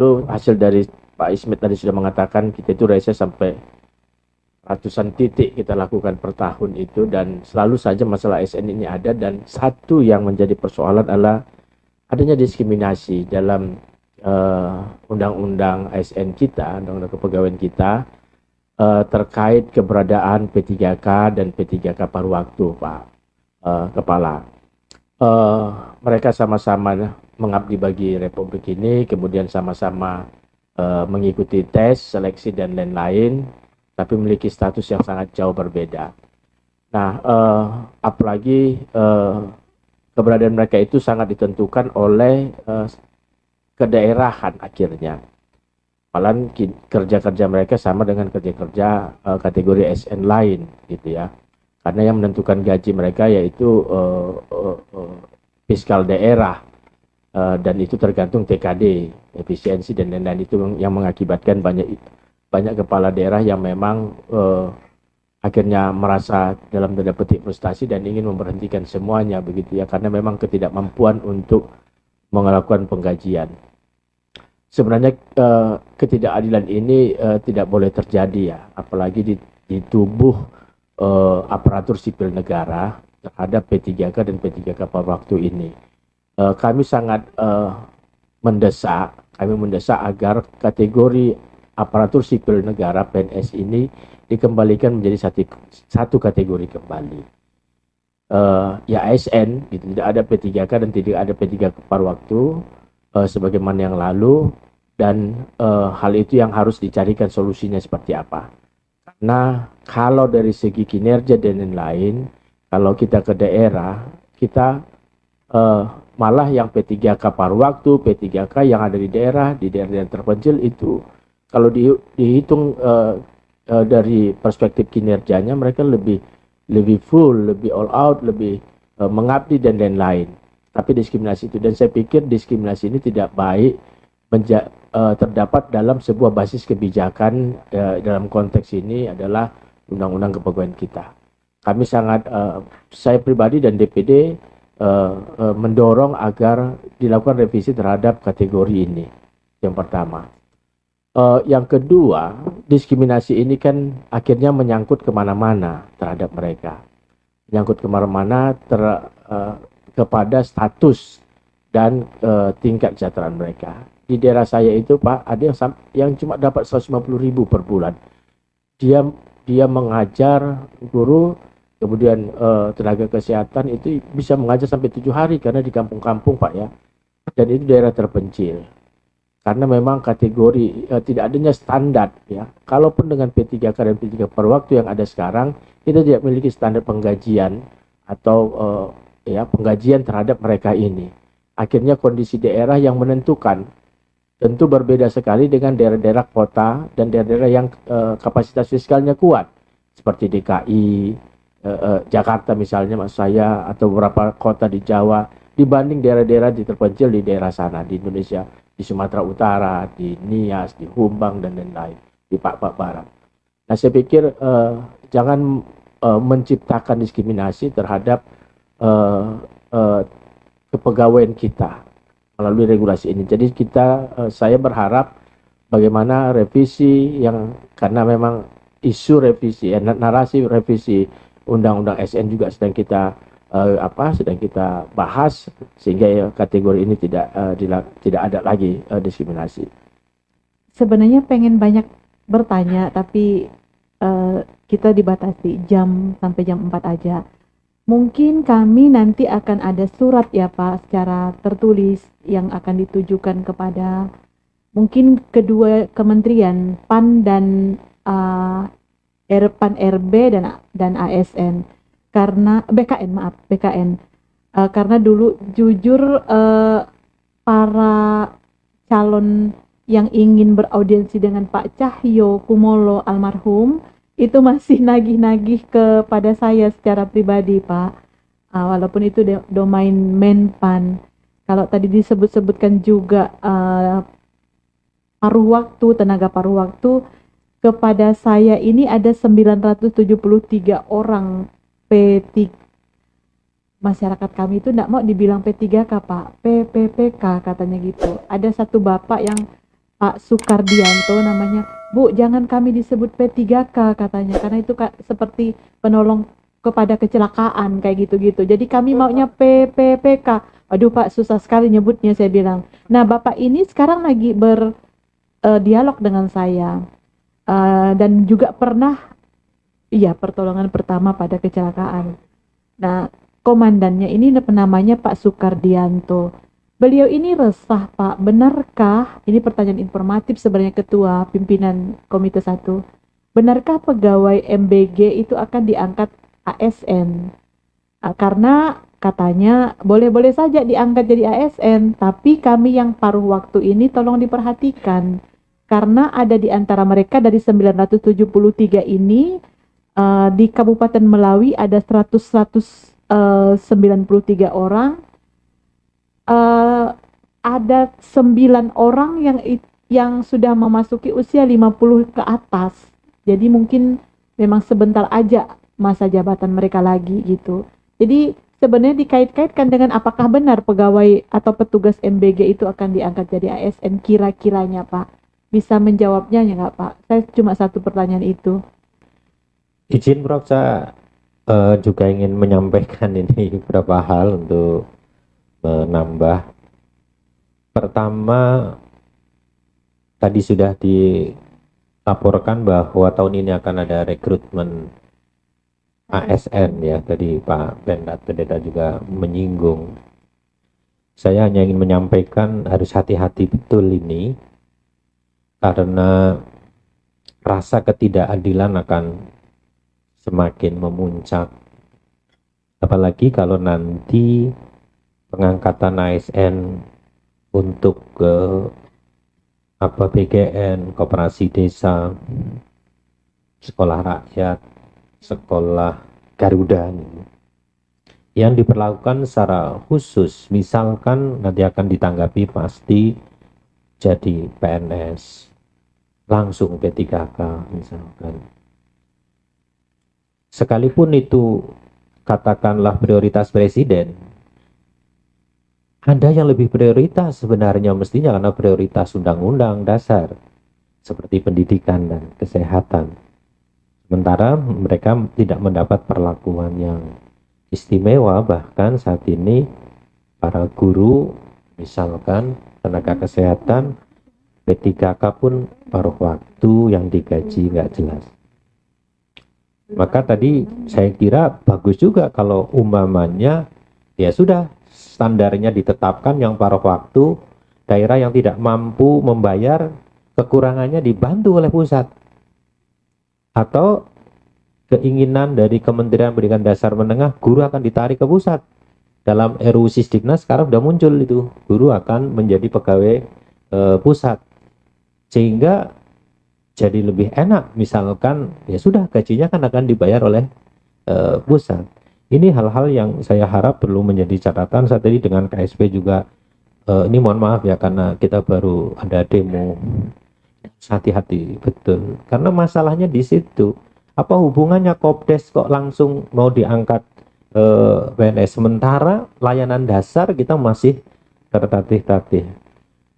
Lalu hasil dari Pak Ismet tadi sudah mengatakan kita itu reses sampai ratusan titik kita lakukan per tahun itu, dan selalu saja masalah ASN ini ada, dan satu yang menjadi persoalan adalah adanya diskriminasi dalam undang-undang ASN kita, undang-undang kepegawaian kita, terkait keberadaan P3K dan P3K paruh waktu, Pak Kepala. Eh, Mereka sama-sama mengabdi bagi Republik ini, kemudian sama-sama mengikuti tes, seleksi, dan lain-lain, tapi memiliki status yang sangat jauh berbeda. Nah, apalagi keberadaan mereka itu sangat ditentukan oleh kedaerahan akhirnya. Malah kerja-kerja mereka sama dengan kerja-kerja kategori SN lain, gitu ya. Karena yang menentukan gaji mereka yaitu fiskal daerah, dan itu tergantung TKD, efisiensi dan lain-lain, itu yang mengakibatkan banyak kepala daerah yang memang akhirnya merasa dalam tanda petik frustasi dan ingin memberhentikan semuanya, begitu ya, karena memang ketidakmampuan untuk melakukan penggajian. Sebenarnya ketidakadilan ini tidak boleh terjadi ya, apalagi di tubuh aparatur sipil negara terhadap P3K dan P3K paruh waktu ini. Kami sangat mendesak agar kategori aparatur sipil negara PNS ini dikembalikan menjadi satu kategori kembali. Ya ASN, gitu, tidak ada P3K dan tidak ada P3K paruh waktu sebagaimana yang lalu, dan hal itu yang harus dicarikan solusinya seperti apa. Karena kalau dari segi kinerja dan lain-lain, kalau kita ke daerah, kita malah yang P3K paruh waktu, P3K yang ada di daerah yang terpencil itu, kalau dihitung dari perspektif kinerjanya, mereka lebih full, lebih all out, lebih mengabdi dan lain-lain. Tapi diskriminasi itu, dan saya pikir diskriminasi ini tidak baik terdapat dalam sebuah basis kebijakan. Dalam konteks ini adalah undang-undang kepegawaian kita. Kami sangat, saya pribadi dan DPD mendorong agar dilakukan revisi terhadap kategori ini. Yang pertama. Yang kedua, diskriminasi ini kan akhirnya menyangkut kemana-mana terhadap mereka. Menyangkut kemana-mana kepada status dan tingkat kesejahteraan mereka. Di daerah saya itu, Pak, ada yang cuma dapat 150.000 per bulan. Dia mengajar guru, kemudian tenaga kesehatan itu bisa mengajar sampai 7 hari karena di kampung-kampung, Pak, ya. Dan itu daerah terpencil. Karena memang kategori tidak adanya standar, ya. Kalaupun dengan P3K dan P3K per waktu yang ada sekarang, kita tidak memiliki standar penggajian atau ya penggajian terhadap mereka ini. Akhirnya kondisi daerah yang menentukan. Tentu berbeda sekali dengan daerah-daerah kota dan daerah-daerah yang kapasitas fiskalnya kuat, seperti DKI, Jakarta misalnya, maksud saya, atau beberapa kota di Jawa, dibanding daerah-daerah di terpencil di daerah sana di Indonesia, di Sumatera Utara, di Nias, di Humbang dan lain-lain, di Papua Barat. Nah, saya pikir jangan menciptakan diskriminasi terhadap kepegawaian kita melalui regulasi ini. Jadi saya berharap bagaimana revisi yang, karena memang isu revisi, narasi revisi Undang-Undang SN juga sedang kita bahas, sehingga ya, kategori ini tidak ada lagi diskriminasi. Sebenarnya pengen banyak bertanya, tapi kita dibatasi jam sampai jam 4 aja. Mungkin kami nanti akan ada surat ya Pak, secara tertulis yang akan ditujukan kepada mungkin kedua kementerian, PAN dan PAN RB dan ASN, karena BKN, karena dulu jujur para calon yang ingin beraudiensi dengan Pak Cahyo Kumolo almarhum itu masih nagih-nagih kepada saya secara pribadi, Pak. Walaupun itu domain Menpan. Kalau tadi disebut-sebutkan juga paruh waktu, tenaga paruh waktu, kepada saya ini ada 973 orang P3. Masyarakat kami itu tidak mau dibilang P3K, Pak. PPPK katanya gitu. Ada satu bapak yang Pak Sukardianto namanya. Bu, jangan kami disebut P3K katanya, karena itu seperti penolong kepada kecelakaan kayak gitu-gitu. Jadi kami maunya PPPK. Aduh Pak, susah sekali nyebutnya, saya bilang. Nah, Bapak ini sekarang lagi berdialog dengan saya. Dan juga pernah, iya, pertolongan pertama pada kecelakaan. Nah, komandannya ini namanya Pak Sukardianto. Beliau ini resah, Pak. Benarkah, ini pertanyaan informatif sebenarnya Ketua Pimpinan Komite 1. Benarkah pegawai MBG itu akan diangkat ASN? Karena katanya boleh-boleh saja diangkat jadi ASN, tapi kami yang paruh waktu ini tolong diperhatikan. Karena ada di antara mereka dari 973 ini, di Kabupaten Melawi ada 193 orang, ada 9 orang yang sudah memasuki usia 50 ke atas. Jadi mungkin memang sebentar aja masa jabatan mereka lagi gitu. Jadi sebenarnya dikait-kaitkan dengan apakah benar pegawai atau petugas MBG itu akan diangkat jadi ASN kira-kiranya, Pak. Bisa menjawabnya ya nggak, Pak? Saya cuma satu pertanyaan itu. Izin Prof, saya juga ingin menyampaikan ini beberapa hal untuk menambah. Pertama, tadi sudah dilaporkan bahwa tahun ini akan ada rekrutmen ASN ya. Tadi Pak Mendat Pendeta juga menyinggung. Saya hanya ingin menyampaikan harus hati-hati betul ini, karena rasa ketidakadilan akan semakin memuncak. Apalagi kalau nanti pengangkatan ASN untuk PGN, koperasi desa, sekolah rakyat, sekolah Garuda yang diperlakukan secara khusus, misalkan nanti akan ditanggapi pasti jadi PNS, langsung P3K misalkan. Sekalipun itu katakanlah prioritas presiden, ada yang lebih prioritas sebenarnya mestinya, karena prioritas undang-undang dasar seperti pendidikan dan kesehatan. Sementara mereka tidak mendapat perlakuan yang istimewa, bahkan saat ini para guru, misalkan tenaga kesehatan, P3K pun paruh waktu yang digaji nggak jelas. Maka tadi saya kira bagus juga kalau umpamanya ya sudah standarnya ditetapkan, yang paruh waktu, daerah yang tidak mampu membayar kekurangannya dibantu oleh pusat. Atau keinginan dari Kementerian Pendidikan Dasar Menengah, guru akan ditarik ke pusat. Dalam RUU Sisdiknas sekarang sudah muncul itu, guru akan menjadi pegawai pusat. Sehingga jadi lebih enak, misalkan ya sudah gajinya kan akan dibayar oleh pusat. Ini hal-hal yang saya harap perlu menjadi catatan. Saat tadi dengan KSP juga, ini mohon maaf ya karena kita baru ada demo. Hati-hati betul, karena masalahnya di situ. Apa hubungannya Kopdes kok langsung mau diangkat PNS, sementara layanan dasar kita masih tertatih-tatih.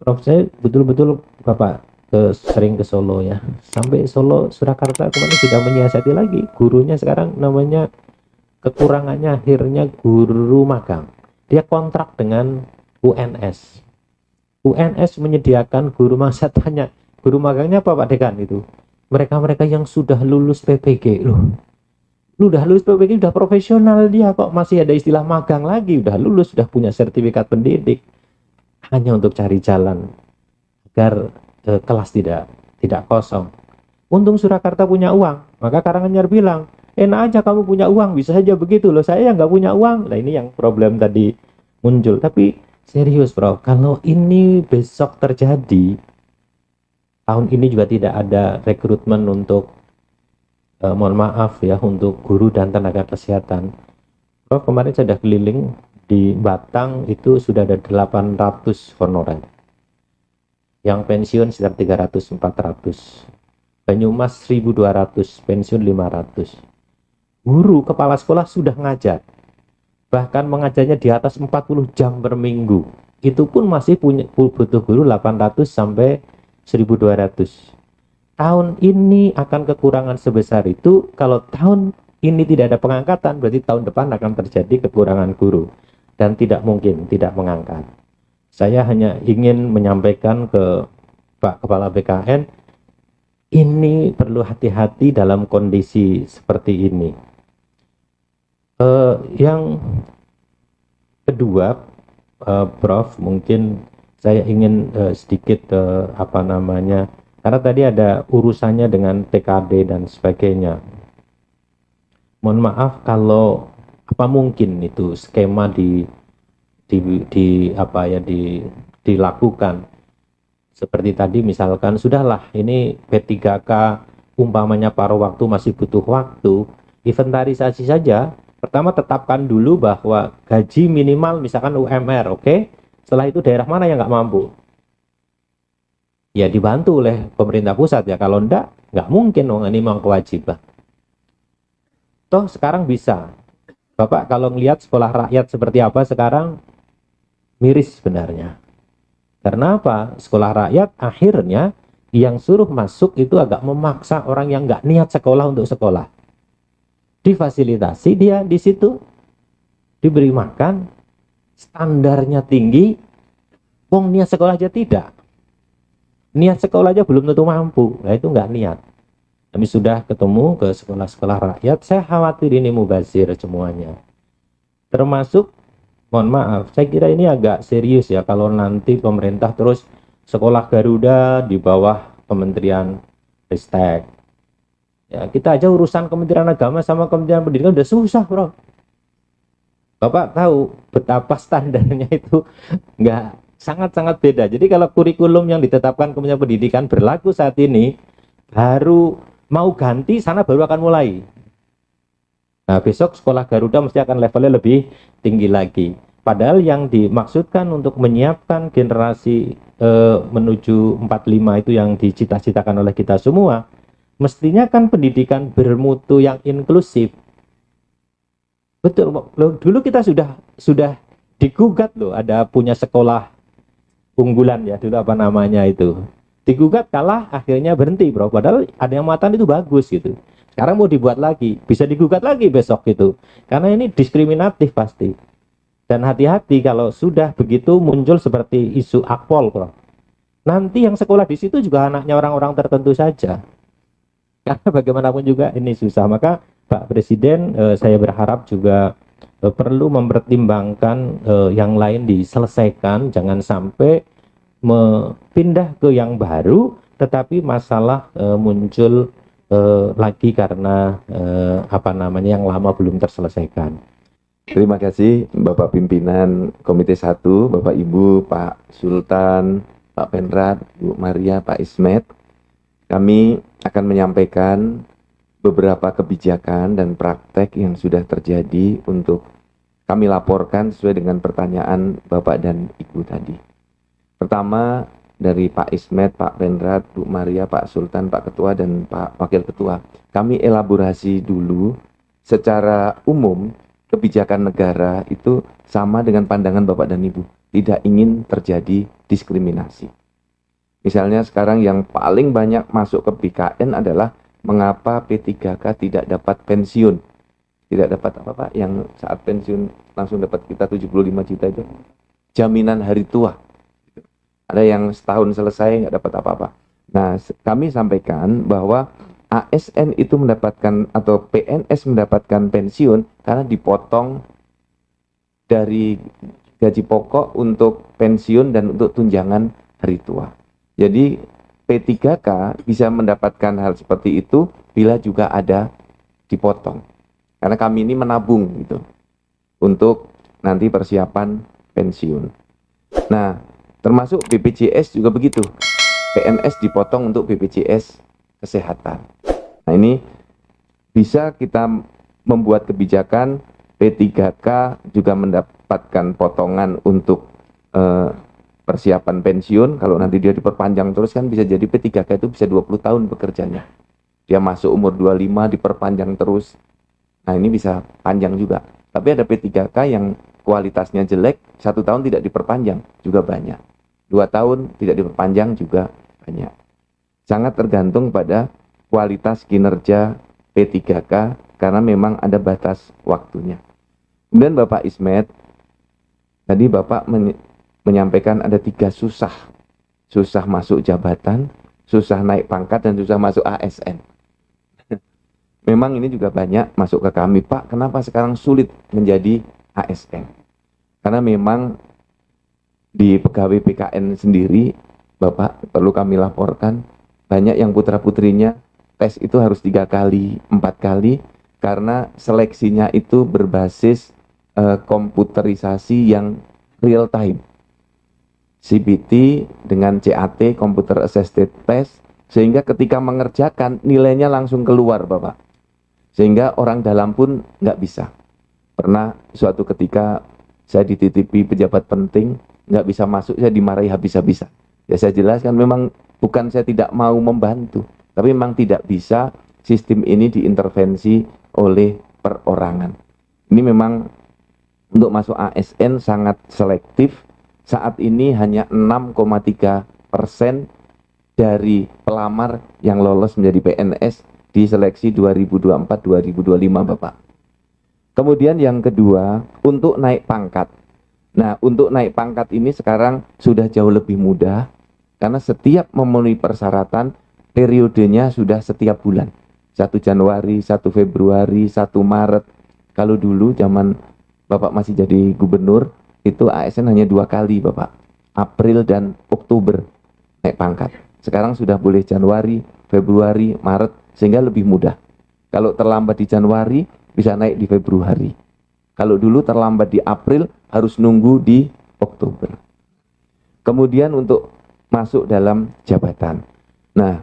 Prof, saya betul-betul Bapak sering ke Solo ya, sampai Solo Surakarta kemarin sudah menyiasati lagi, gurunya sekarang namanya kekurangannya akhirnya guru magang. Dia kontrak dengan UNS. UNS menyediakan guru magang. Saya tanya, guru magangnya apa Pak Dekan itu? Mereka-mereka yang sudah lulus PPG loh. Lu udah lulus PPG, udah profesional, dia kok masih ada istilah magang lagi, udah lulus, sudah punya sertifikat pendidik. Hanya untuk cari jalan agar kelas tidak kosong. Untung Surakarta punya uang, maka Karanganyar bilang, enak aja kamu punya uang, bisa saja begitu loh, saya yang nggak punya uang. Nah ini yang problem tadi muncul. Tapi serius Prof, kalau ini besok terjadi, tahun ini juga tidak ada rekrutmen untuk mohon maaf ya, untuk guru dan tenaga kesehatan. Prof, kemarin saya sudah keliling di Batang, itu sudah ada 800 honorer. Yang pensiun sekitar 300-400. Banyumas 1.200, pensiun 500. Guru kepala sekolah sudah ngajar, bahkan mengajarnya di atas 40 jam per minggu. Itu pun masih butuh guru 800 sampai 1.200. Tahun ini akan kekurangan sebesar itu. Kalau tahun ini tidak ada pengangkatan, berarti tahun depan akan terjadi kekurangan guru. Dan tidak mungkin tidak mengangkat. Saya hanya ingin menyampaikan ke Pak Kepala BKN, ini perlu hati-hati dalam kondisi seperti ini. Yang kedua, Prof, mungkin saya ingin sedikit karena tadi ada urusannya dengan TKD dan sebagainya. Mohon maaf kalau apa mungkin itu skema dilakukan seperti tadi, misalkan sudahlah ini P3K umpamanya paruh waktu masih butuh waktu, inventarisasi saja. Pertama tetapkan dulu bahwa gaji minimal misalkan UMR, oke? Setelah itu daerah mana yang nggak mampu? Ya dibantu oleh pemerintah pusat ya, kalau nggak mungkin ini memang kewajiban. Toh sekarang bisa. Bapak kalau ngelihat sekolah rakyat seperti apa sekarang, miris sebenarnya. Karena apa? Sekolah rakyat akhirnya yang suruh masuk itu agak memaksa orang yang nggak niat sekolah untuk sekolah. Difasilitasi dia di situ, diberi makan, standarnya tinggi, wong niat sekolah aja tidak. Niat sekolah aja belum tentu mampu, nah itu nggak niat. Kami sudah ketemu ke sekolah-sekolah rakyat, saya khawatir ini mubazir semuanya. Termasuk, mohon maaf, saya kira ini agak serius ya kalau nanti pemerintah terus sekolah Garuda di bawah Kementerian Ristek. Ya, kita aja urusan Kementerian Agama sama Kementerian Pendidikan udah susah, bro. Bapak tahu betapa standarnya itu nggak sangat-sangat beda. Jadi kalau kurikulum yang ditetapkan Kementerian Pendidikan berlaku saat ini, baru mau ganti sana baru akan mulai. Nah, besok sekolah Garuda mesti akan levelnya lebih tinggi lagi. Padahal yang dimaksudkan untuk menyiapkan generasi menuju 45 itu yang dicita-citakan oleh kita semua, mestinya kan pendidikan bermutu yang inklusif. Betul, loh, dulu kita sudah digugat loh, ada punya sekolah unggulan ya, dulu apa namanya itu. Digugat kalah, akhirnya berhenti, bro. Padahal ada yang mengatakan itu bagus gitu. Sekarang mau dibuat lagi, bisa digugat lagi besok gitu. Karena ini diskriminatif pasti. Dan hati-hati kalau sudah begitu muncul seperti isu akpol, bro. Nanti yang sekolah di situ juga anaknya orang-orang tertentu saja. Karena bagaimanapun juga ini susah. Maka Pak Presiden, saya berharap juga perlu mempertimbangkan yang lain diselesaikan. Jangan sampai pindah ke yang baru, tetapi masalah muncul lagi karena yang lama belum terselesaikan. Terima kasih Bapak Pimpinan Komite 1, Bapak Ibu, Pak Sultan, Pak Penrat, Bu Maria, Pak Ismet. Kami akan menyampaikan beberapa kebijakan dan praktek yang sudah terjadi untuk kami laporkan sesuai dengan pertanyaan Bapak dan Ibu tadi. Pertama, dari Pak Ismet, Pak Penrat, Bu Maria, Pak Sultan, Pak Ketua, dan Pak Wakil Ketua. Kami elaborasi dulu secara umum kebijakan negara itu sama dengan pandangan Bapak dan Ibu. Tidak ingin terjadi diskriminasi. Misalnya sekarang yang paling banyak masuk ke BKN adalah mengapa P3K tidak dapat pensiun. Tidak dapat apa Pak? Yang saat pensiun langsung dapat kita 75 juta itu. Jaminan hari tua. Ada yang setahun selesai nggak dapat apa-apa. Nah, kami sampaikan bahwa ASN itu mendapatkan atau PNS mendapatkan pensiun karena dipotong dari gaji pokok untuk pensiun dan untuk tunjangan hari tua. Jadi P3K bisa mendapatkan hal seperti itu bila juga ada dipotong. Karena kami ini menabung gitu untuk nanti persiapan pensiun. Nah, termasuk BPJS juga begitu. PNS dipotong untuk BPJS kesehatan. Nah, ini bisa kita membuat kebijakan P3K juga mendapatkan potongan untuk persiapan pensiun. Kalau nanti dia diperpanjang terus kan bisa jadi P3K itu bisa 20 tahun bekerjanya. Dia masuk umur 25 diperpanjang terus. Nah, ini bisa panjang juga. Tapi ada P3K yang kualitasnya jelek, 1 tahun tidak diperpanjang juga banyak. 2 tahun tidak diperpanjang juga banyak. Sangat tergantung pada kualitas kinerja P3K karena memang ada batas waktunya. Kemudian Bapak Ismet, tadi Bapak menyampaikan ada 3 susah. Susah masuk jabatan, susah naik pangkat, dan susah masuk ASN. Memang ini juga banyak masuk ke kami, Pak, kenapa sekarang sulit menjadi ASN? Karena memang di pegawai PKN sendiri, Bapak, perlu kami laporkan, banyak yang putra-putrinya tes itu harus 3 kali, 4 kali, karena seleksinya itu berbasis komputerisasi yang real time. CBT dengan CAT, Computer Assisted Test, sehingga ketika mengerjakan nilainya langsung keluar, Bapak. Sehingga orang dalam pun nggak bisa. Pernah suatu ketika saya dititipi pejabat penting, nggak bisa masuk, saya dimarahi habis-habisan. Ya saya jelaskan memang bukan saya tidak mau membantu, tapi memang tidak bisa sistem ini diintervensi oleh perorangan. Ini memang untuk masuk ASN sangat selektif. Saat ini hanya 6,3% dari pelamar yang lolos menjadi PNS di seleksi 2024-2025, Bapak. Kemudian yang kedua, untuk naik pangkat. Nah, untuk naik pangkat ini sekarang sudah jauh lebih mudah, karena setiap memenuhi persyaratan, periodenya sudah setiap bulan. 1 Januari, 1 Februari, 1 Maret. Kalau dulu zaman Bapak masih jadi gubernur, itu ASN hanya 2 kali, Bapak. April dan Oktober naik pangkat. Sekarang sudah boleh Januari, Februari, Maret, sehingga lebih mudah. Kalau terlambat di Januari, bisa naik di Februari. Kalau dulu terlambat di April, harus nunggu di Oktober. Kemudian untuk masuk dalam jabatan. Nah,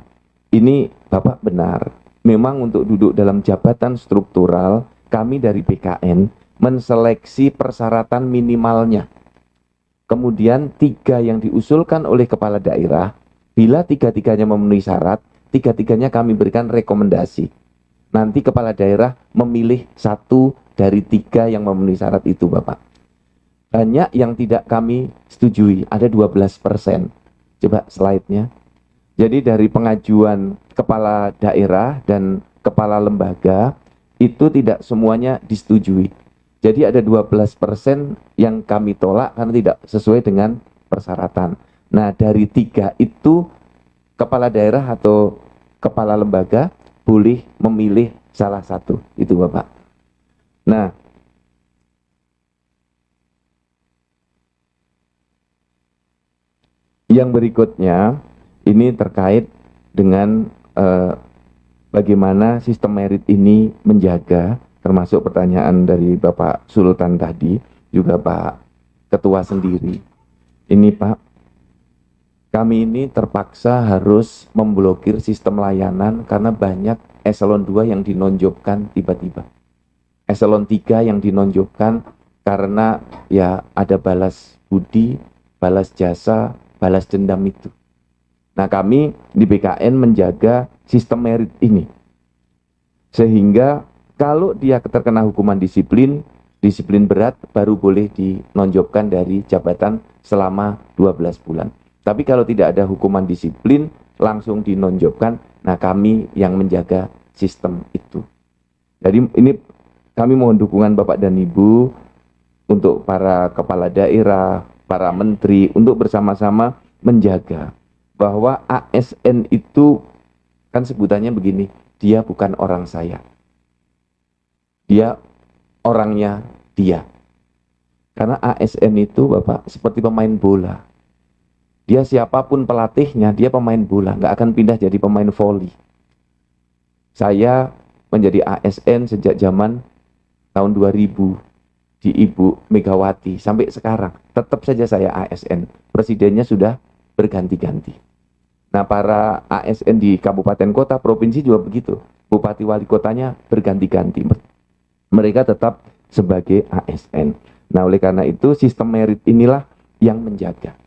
ini Bapak benar. Memang untuk duduk dalam jabatan struktural, kami dari PKN menseleksi persyaratan minimalnya. Kemudian 3 yang diusulkan oleh kepala daerah, bila 3-3-nya memenuhi syarat, 3-3-nya kami berikan rekomendasi. Nanti kepala daerah memilih 1 dari 3 yang memenuhi syarat itu, Bapak. Banyak yang tidak kami setujui, ada 12%. Coba slide-nya. Jadi dari pengajuan kepala daerah dan kepala lembaga, itu tidak semuanya disetujui. Jadi ada 12% yang kami tolak karena tidak sesuai dengan persyaratan. Nah, dari 3 itu kepala daerah atau kepala lembaga boleh memilih salah satu. Itu, Bapak. Nah, yang berikutnya ini terkait dengan bagaimana sistem merit ini menjaga, termasuk pertanyaan dari Bapak Sultan tadi, juga Pak Ketua sendiri. Ini Pak, kami ini terpaksa harus memblokir sistem layanan karena banyak eselon 2 yang dinonjolkan tiba-tiba. Eselon 3 yang dinonjolkan karena ya ada balas budi, balas jasa, balas dendam itu. Nah, kami di BKN menjaga sistem merit ini. Sehingga kalau dia terkena hukuman disiplin berat, baru boleh dinonjolkan dari jabatan selama 12 bulan. Tapi kalau tidak ada hukuman disiplin, langsung dinonjolkan. Nah, kami yang menjaga sistem itu. Jadi ini kami mohon dukungan Bapak dan Ibu untuk para kepala daerah, para menteri, untuk bersama-sama menjaga bahwa ASN itu kan sebutannya begini, dia bukan orang saya. Dia orangnya dia. Karena ASN itu Bapak seperti pemain bola. Dia siapapun pelatihnya, dia pemain bola, nggak akan pindah jadi pemain voli. Saya menjadi ASN sejak zaman tahun 2000 di Ibu Megawati sampai sekarang. Tetap saja saya ASN. Presidennya sudah berganti-ganti. Nah, para ASN di kabupaten kota, provinsi juga begitu. Bupati wali kotanya berganti-ganti. Mereka tetap sebagai ASN. Nah, oleh karena itu sistem merit inilah yang menjaga.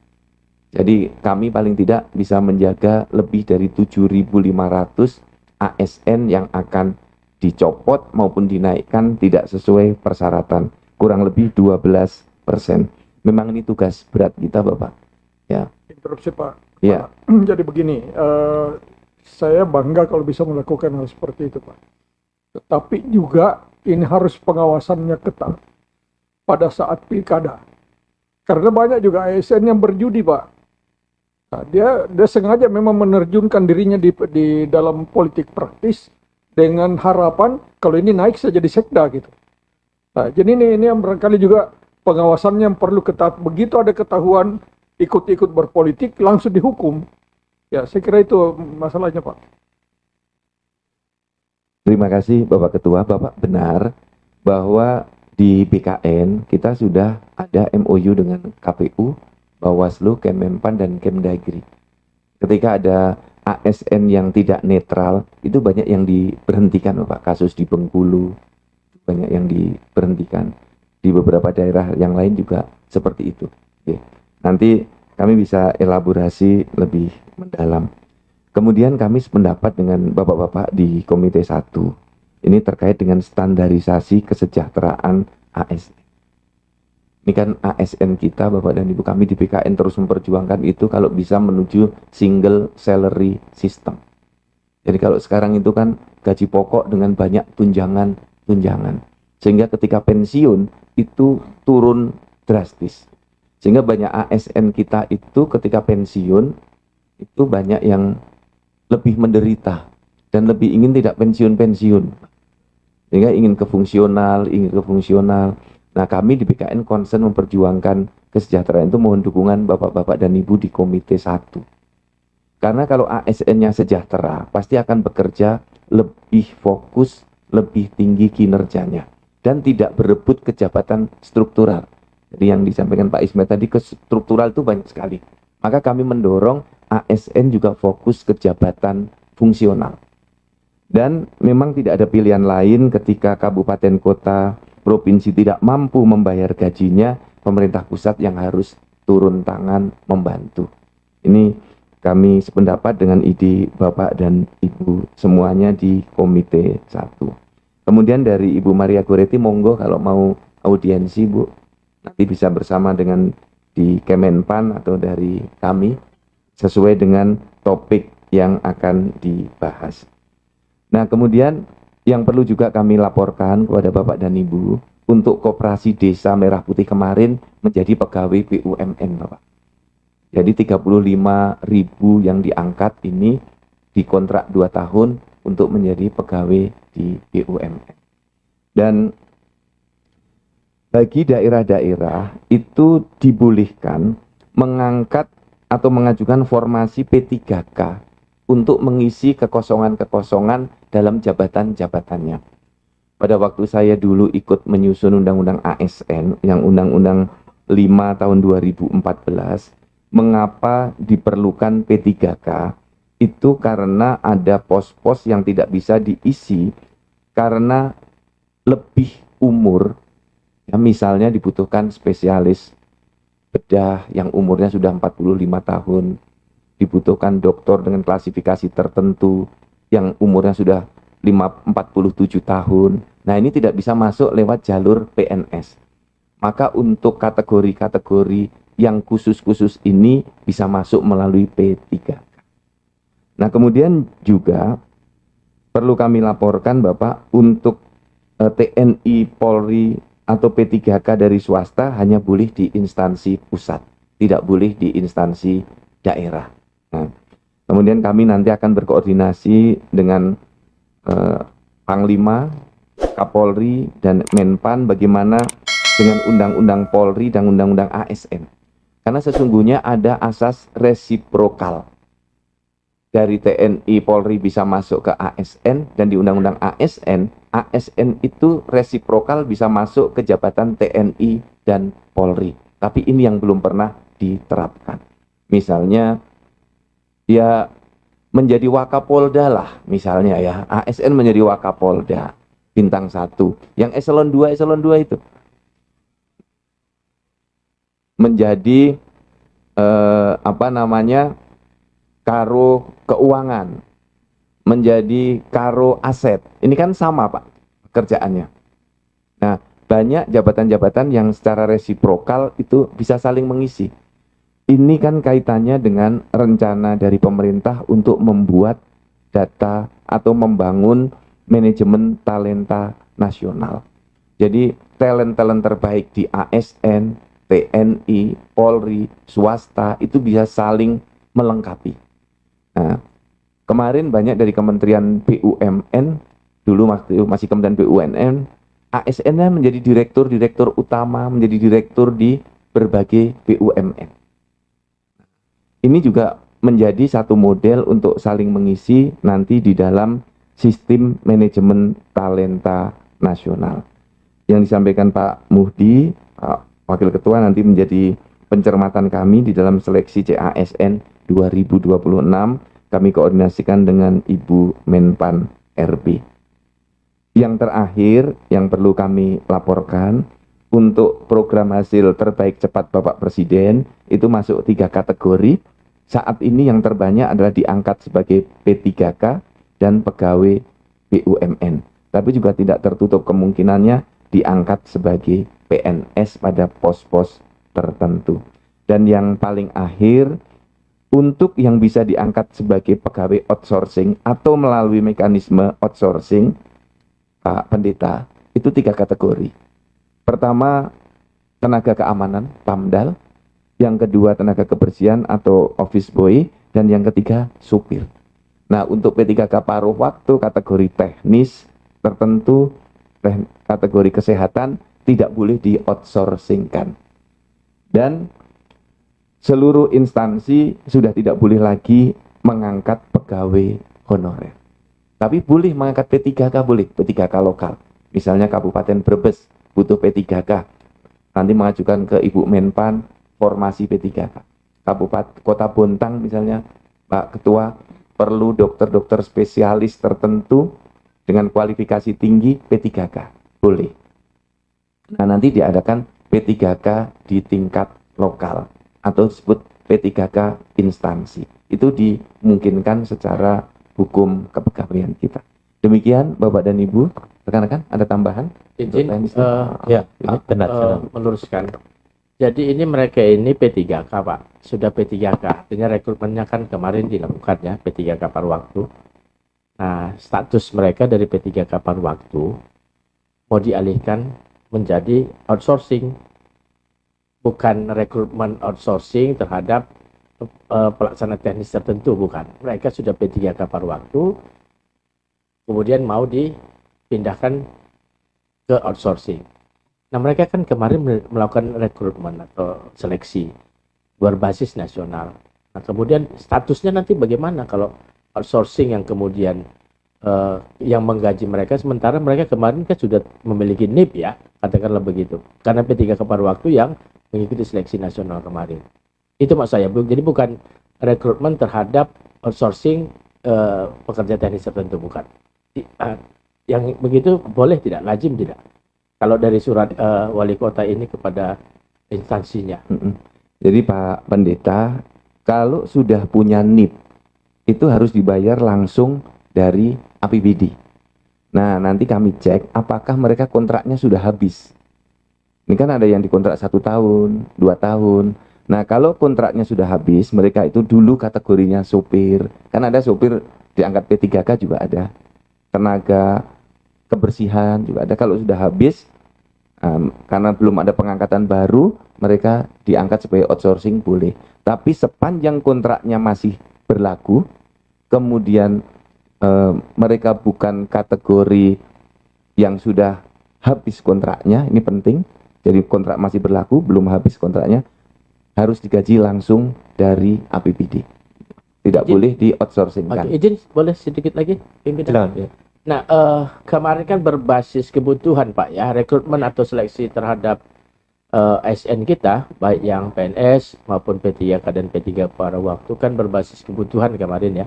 Jadi kami paling tidak bisa menjaga lebih dari 7.500 ASN yang akan dicopot maupun dinaikkan tidak sesuai persyaratan. Kurang lebih 12%. Memang ini tugas berat kita, Bapak. Ya. Interupsi Pak Iya. Jadi begini, saya bangga kalau bisa melakukan hal seperti itu, Pak. Tetapi juga ini harus pengawasannya ketat pada saat pilkada. Karena banyak juga ASN yang berjudi, Pak. Nah, dia sengaja memang menerjunkan dirinya di dalam politik praktis dengan harapan kalau ini naik saya jadi sekda gitu. Nah, jadi ini yang barangkali juga pengawasannya yang perlu ketat. Begitu ada ketahuan ikut-ikut berpolitik langsung dihukum. Ya, saya kira itu masalahnya, Pak. Terima kasih Bapak Ketua. Bapak benar bahwa di BKN kita sudah ada MOU dengan KPU, Bawaslu, Kemenpan, dan Kemdagri. Ketika ada ASN yang tidak netral, itu banyak yang diberhentikan, Bapak. Kasus di Bengkulu, banyak yang diberhentikan. Di beberapa daerah yang lain juga seperti itu. Oke. Nanti kami bisa elaborasi lebih mendalam. Kemudian kami sependapat dengan Bapak-Bapak di Komite 1. Ini terkait dengan standarisasi kesejahteraan ASN. Ini kan ASN kita, Bapak dan Ibu, kami di BKN terus memperjuangkan itu kalau bisa menuju single salary system. Jadi kalau sekarang itu kan gaji pokok dengan banyak tunjangan. Sehingga ketika pensiun itu turun drastis. Sehingga banyak ASN kita itu ketika pensiun itu banyak yang lebih menderita dan lebih ingin tidak pensiun-pensiun. Sehingga ingin ke fungsional. Nah, kami di BKN concern memperjuangkan kesejahteraan itu, mohon dukungan Bapak-bapak dan Ibu di Komite 1. Karena kalau ASN-nya sejahtera, pasti akan bekerja lebih fokus, lebih tinggi kinerjanya, dan tidak berebut ke jabatan struktural. Jadi yang disampaikan Pak Ismet tadi, ke struktural itu banyak sekali. Maka kami mendorong ASN juga fokus ke jabatan fungsional. Dan memang tidak ada pilihan lain ketika kabupaten kota, provinsi tidak mampu membayar gajinya, pemerintah pusat yang harus turun tangan membantu. Ini kami sependapat dengan ide Bapak dan Ibu semuanya di Komite 1. Kemudian dari Ibu Maria Goretti, monggo kalau mau audiensi, Bu, nanti bisa bersama dengan di Kemenpan atau dari kami sesuai dengan topik yang akan dibahas. Nah, kemudian yang perlu juga kami laporkan kepada Bapak dan Ibu, untuk Koperasi Desa Merah Putih kemarin menjadi pegawai BUMN, Bapak. Jadi 35.000 yang diangkat ini dikontrak 2 tahun untuk menjadi pegawai di BUMN. Dan bagi daerah-daerah itu dibolehkan mengangkat atau mengajukan formasi P3K untuk mengisi kekosongan-kekosongan dalam jabatan-jabatannya. Pada waktu saya dulu ikut menyusun Undang-Undang ASN, yang Undang-Undang 5 tahun 2014, mengapa diperlukan P3K? Itu karena ada pos-pos yang tidak bisa diisi karena lebih umur. Ya, misalnya dibutuhkan spesialis bedah yang umurnya sudah 45 tahun, dibutuhkan dokter dengan klasifikasi tertentu yang umurnya sudah 47 tahun. Nah, ini tidak bisa masuk lewat jalur PNS. Maka untuk kategori-kategori yang khusus-khusus ini bisa masuk melalui P3K. Nah, kemudian juga perlu kami laporkan, Bapak, untuk TNI, Polri, atau P3K dari swasta hanya boleh di instansi pusat, tidak boleh di instansi daerah. Nah, kemudian kami nanti akan berkoordinasi dengan Panglima, Kapolri, dan Menpan bagaimana dengan Undang-Undang Polri dan Undang-Undang ASN. Karena sesungguhnya ada asas resiprokal. Dari TNI, Polri bisa masuk ke ASN, dan di Undang-Undang ASN itu resiprokal bisa masuk ke jabatan TNI dan Polri. Tapi ini yang belum pernah diterapkan. Misalnya, ya menjadi Wakapolda lah, misalnya ya, ASN menjadi Wakapolda, bintang 1. Yang eselon 2 itu menjadi karo keuangan, menjadi karo aset. Ini kan sama, Pak, kerjaannya. Nah, banyak jabatan-jabatan yang secara resiprokal itu bisa saling mengisi. ini kan kaitannya dengan rencana dari pemerintah untuk membuat data atau membangun manajemen talenta nasional. Jadi talent-talent terbaik di ASN, TNI, Polri, swasta itu bisa saling melengkapi. Nah, kemarin banyak dari Kementerian BUMN, dulu masih Kementerian BUMN, ASN-nya menjadi direktur utama, menjadi direktur di berbagai BUMN. Ini juga menjadi satu model untuk saling mengisi nanti di dalam sistem manajemen talenta nasional. Yang disampaikan Pak Muhdi, Pak Wakil Ketua, nanti menjadi pencermatan kami di dalam seleksi CASN 2026. Kami koordinasikan dengan Ibu Menpan RB. Yang terakhir yang perlu kami laporkan, untuk program hasil terbaik cepat Bapak Presiden itu masuk 3 kategori. Saat ini yang terbanyak adalah diangkat sebagai P3K dan pegawai BUMN. Tapi juga tidak tertutup kemungkinannya diangkat sebagai PNS pada pos-pos tertentu. Dan yang paling akhir, untuk yang bisa diangkat sebagai pegawai outsourcing atau melalui mekanisme outsourcing, Pak Pendeta, itu 3 kategori. Pertama, tenaga keamanan, PAMDAL. Yang kedua, tenaga kebersihan atau office boy. Dan yang ketiga, supir. Nah, untuk P3K paruh waktu, kategori teknis tertentu, kategori kesehatan, tidak boleh di-outsourcingkan. Dan seluruh instansi sudah tidak boleh lagi mengangkat pegawai honorer. Tapi boleh mengangkat P3K, boleh, P3K lokal. Misalnya Kabupaten Brebes butuh P3K. Nanti mengajukan ke Ibu Menpan formasi P3K. Kabupaten Kota Bontang misalnya, Pak Ketua, perlu dokter-dokter spesialis tertentu dengan kualifikasi tinggi P3K. Boleh. Nah, nanti diadakan P3K di tingkat lokal atau disebut P3K instansi. Itu dimungkinkan secara hukum kepegawaian kita. Demikian Bapak dan Ibu, rekan-rekan ada tambahan? Izin Ya, ini benar. meluruskan. Jadi ini mereka ini P3K Pak, sudah P3K. Artinya rekrutmennya kan kemarin dilakukan ya, P3K paruh waktu. Nah, status mereka dari P3K paruh waktu mau dialihkan menjadi outsourcing. Bukan rekrutmen outsourcing terhadap pelaksana teknis tertentu, bukan. Mereka sudah P3K paruh waktu, kemudian mau dipindahkan ke outsourcing. Nah, mereka kan kemarin melakukan rekrutmen atau seleksi berbasis nasional. Nah, kemudian statusnya nanti bagaimana kalau outsourcing yang kemudian yang menggaji mereka, sementara mereka kemarin kan sudah memiliki NIP ya, katakanlah begitu. Karena P3K paruh waktu yang mengikuti seleksi nasional kemarin. Itu maksud saya, jadi bukan rekrutmen terhadap outsourcing pekerja teknis tertentu, bukan. Yang begitu boleh tidak, lazim tidak? Kalau dari surat wali kota ini kepada instansinya. Jadi Pak Pendeta, kalau sudah punya NIP, itu harus dibayar langsung dari APBD. Nah, nanti kami cek apakah mereka kontraknya sudah habis. Ini kan ada yang dikontrak 1 tahun, 2 tahun. Nah, kalau kontraknya sudah habis, mereka itu dulu kategorinya sopir. Kan ada sopir diangkat P3K juga ada. Tenaga kebersihan juga ada. Kalau sudah habis, karena belum ada pengangkatan baru, mereka diangkat sebagai outsourcing boleh. Tapi sepanjang kontraknya masih berlaku, kemudian mereka bukan kategori yang sudah habis kontraknya, ini penting. Jadi kontrak masih berlaku, belum habis kontraknya, harus digaji langsung dari APBD. Tidak boleh di-outsourcingkan. Oke, izin boleh sedikit lagi? Silakan. Ya. Nah, kemarin kan berbasis kebutuhan Pak ya, rekrutmen atau seleksi terhadap ASN kita, baik yang PNS maupun P3K dan P3 paruh waktu kan berbasis kebutuhan kemarin ya.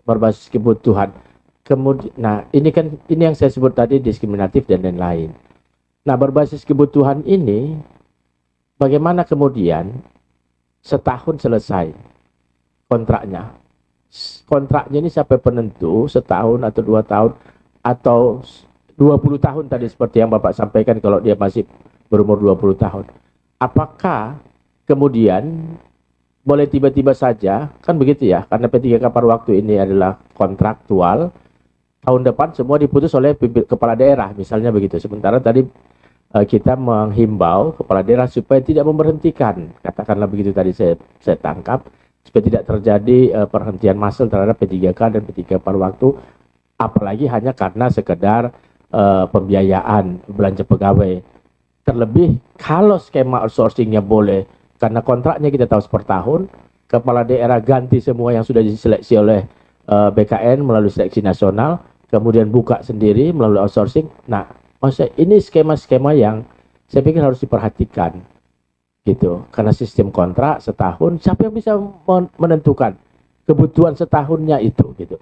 Berbasis kebutuhan. Kemudian, nah ini yang saya sebut tadi diskriminatif dan lain-lain. Nah, berbasis kebutuhan ini, bagaimana kemudian setahun selesai kontraknya? Kontraknya ini sampai penentu setahun atau 2 tahun atau 20 tahun tadi seperti yang Bapak sampaikan kalau dia masih berumur 20 tahun. Apakah kemudian boleh tiba-tiba saja, kan begitu ya, karena P3K paruh waktu ini adalah kontraktual, tahun depan semua diputus oleh kepala daerah, misalnya begitu. Sementara tadi kita menghimbau kepala daerah supaya tidak memberhentikan, katakanlah begitu tadi saya tangkap, supaya tidak terjadi perhentian massal terhadap P3K dan P3K paruh waktu, apalagi hanya karena sekedar pembiayaan belanja pegawai. Terlebih kalau skema outsourcingnya boleh, karena kontraknya kita tahu per tahun, kepala daerah ganti semua yang sudah diseleksi oleh BKN melalui seleksi nasional, kemudian buka sendiri melalui outsourcing. Nah, maksudnya ini skema-skema yang saya pikir harus diperhatikan, gitu. Karena sistem kontrak setahun, siapa yang bisa menentukan kebutuhan setahunnya itu, gitu.